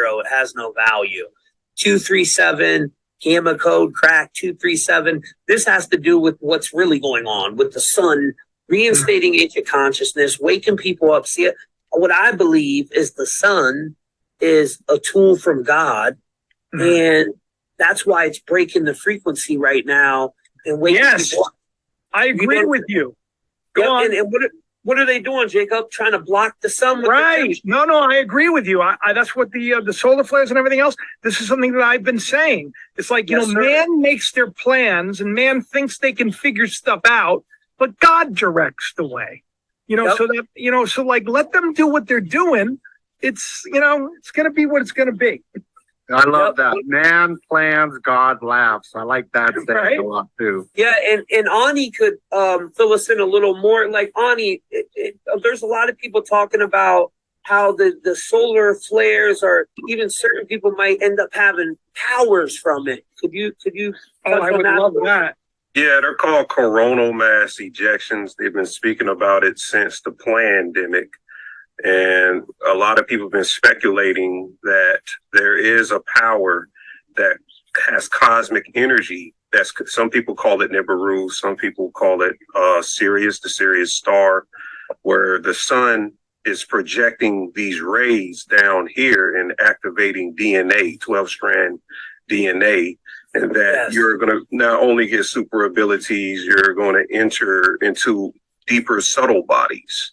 zero. It has no value. 237, gamma code crack 237. This has to do with what's really going on with the sun, reinstating ancient consciousness, waking people up. See, what I believe is the sun is a tool from God, and that's why it's breaking the frequency right now and waking people up. I agree with you. Go on. And what are they doing, Jacob? Trying to block the sun? Right. No, I agree with you. That's what the solar flares and everything else. This is something that I've been saying. It's like, man makes their plans and man thinks they can figure stuff out, but God directs the way. So that, so like, let them do what they're doing. It's, it's going to be what it's going to be. I love that. Man plans, God laughs. I like that saying a lot too. Yeah, and Ani could fill us in a little more. Like Ani, there's a lot of people talking about how the solar flares, or even certain people might end up having powers from it. Could you? I would love that. Yeah, they're called coronal mass ejections. They've been speaking about it since the pandemic. And a lot of people have been speculating that there is a power that has cosmic energy. Some people call it Nibiru, some people call it Sirius, the Sirius star, where the sun is projecting these rays down here and activating DNA, 12-strand DNA, and that you're going to not only get super abilities, you're going to enter into deeper subtle bodies.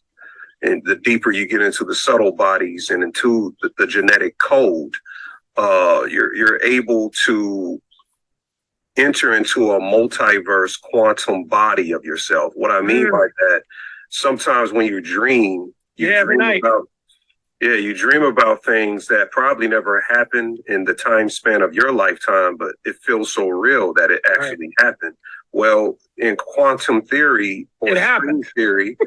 And the deeper you get into the subtle bodies and into the genetic code, you're able to enter into a multiverse quantum body of yourself. What I mean by that, sometimes when you dream, every night. You dream about things that probably never happened in the time span of your lifetime, but it feels so real that it actually happened. Well, in quantum theory or string theory,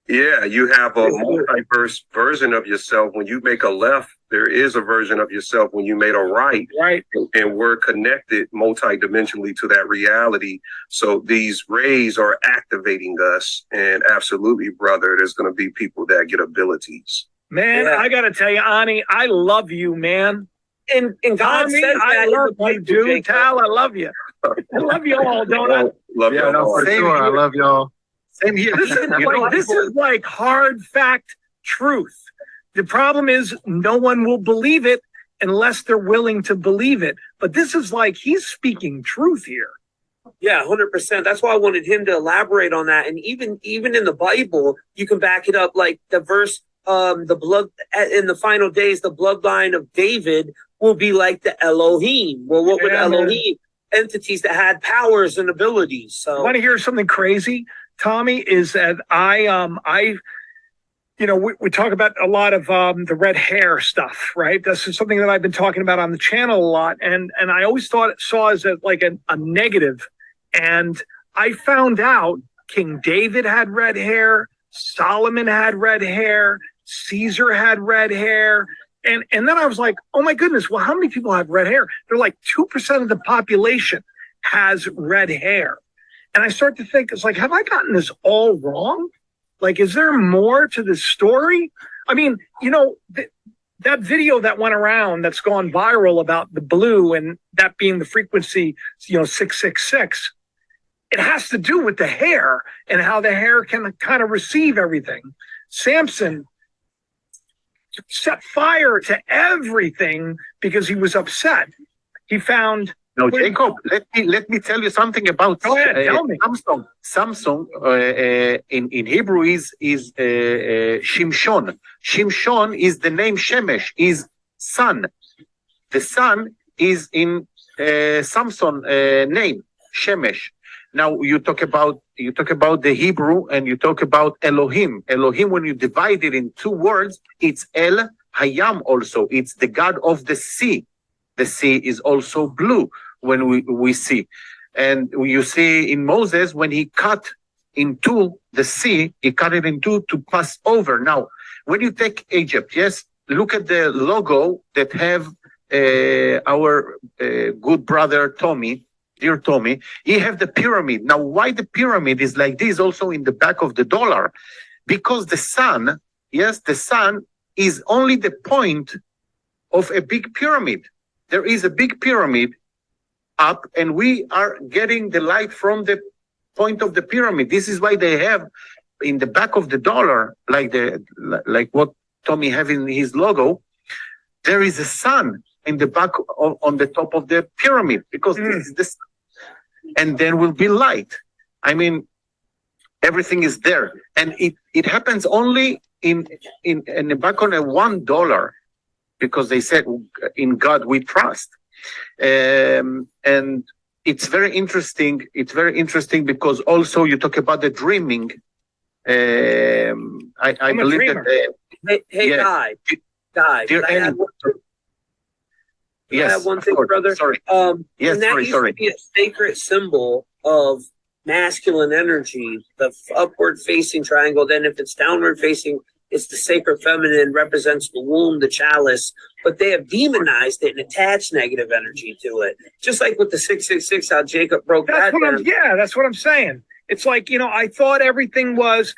you have a multiverse version of yourself. When you make a left, there is a version of yourself when you made a right. Right. And we're connected multidimensionally to that reality. So these rays are activating us. And absolutely, brother, there's going to be people that get abilities. Man, I got to tell you, Ani, I love you, man. And God says that I love you, dude. Tal, I love you. I love you all, don't I? Love y'all. No, for sure. I love y'all. Same here. This is like hard fact truth. The problem is no one will believe it unless they're willing to believe it. But this is like he's speaking truth here. Yeah, 100%. That's why I wanted him to elaborate on that. And even in the Bible, you can back it up. Like the verse, the blood in the final days, the bloodline of David will be like the Elohim. Well, what would Elohim? Entities that had powers and abilities. So, want to hear something crazy, Tommy? Is that we talk about a lot of the red hair stuff, right? This is something that I've been talking about on the channel a lot, and I always saw as like a negative. And I found out King David had red hair, Solomon had red hair, Caesar had red hair. And then I was like, oh my goodness, well, how many people have red hair? They're like 2% of the population has red hair. And I start to think, it's like, have I gotten this all wrong? Like, is there more to this story? I mean, that video that went around that's gone viral about the blue and that being the frequency, 666, it has to do with the hair and how the hair can kind of receive everything. Samson set fire to everything because he was upset. He found... No, Jacob, let me tell you something about Go ahead, tell me. Samson in Hebrew is Shimshon. Shimshon is the name Shemesh, is sun. The sun is in Samson name, Shemesh. Now you talk about the Hebrew and you talk about Elohim. Elohim, when you divide it in two words, it's El Hayam also. It's the God of the sea. The sea is also blue when we see. And you see in Moses, when he cut into the sea, he cut it in two to pass over. Now, when you take Egypt, look at the logo that have our good brother Tommy, dear Tommy, he have the pyramid. Now, why the pyramid is like this also in the back of the dollar? Because the sun, the sun is only the point of a big pyramid. There is a big pyramid up, and we are getting the light from the point of the pyramid. This is why they have in the back of the dollar, like what Tommy have in his logo, there is a sun in the back on the top of the pyramid, because this is the sun. And then will be light. I mean, everything is there, and it happens only in the back on a $1, because they said in God we trust. And it's very interesting. It's very interesting because also you talk about the dreaming. I believe that. Hey, yeah. Guy, Dear can I add one thing? Can I Yes, add one of thing, course. brother? Sorry. Yes, And that used sorry. to be a sacred symbol of masculine energy, the upward facing triangle. Then if it's downward facing, it's the sacred feminine, represents the womb, the chalice. But they have demonized it and attached negative energy to it. Just like with the 666, how Jacob broke That's that what down. that's what I'm saying. It's like, I thought everything was,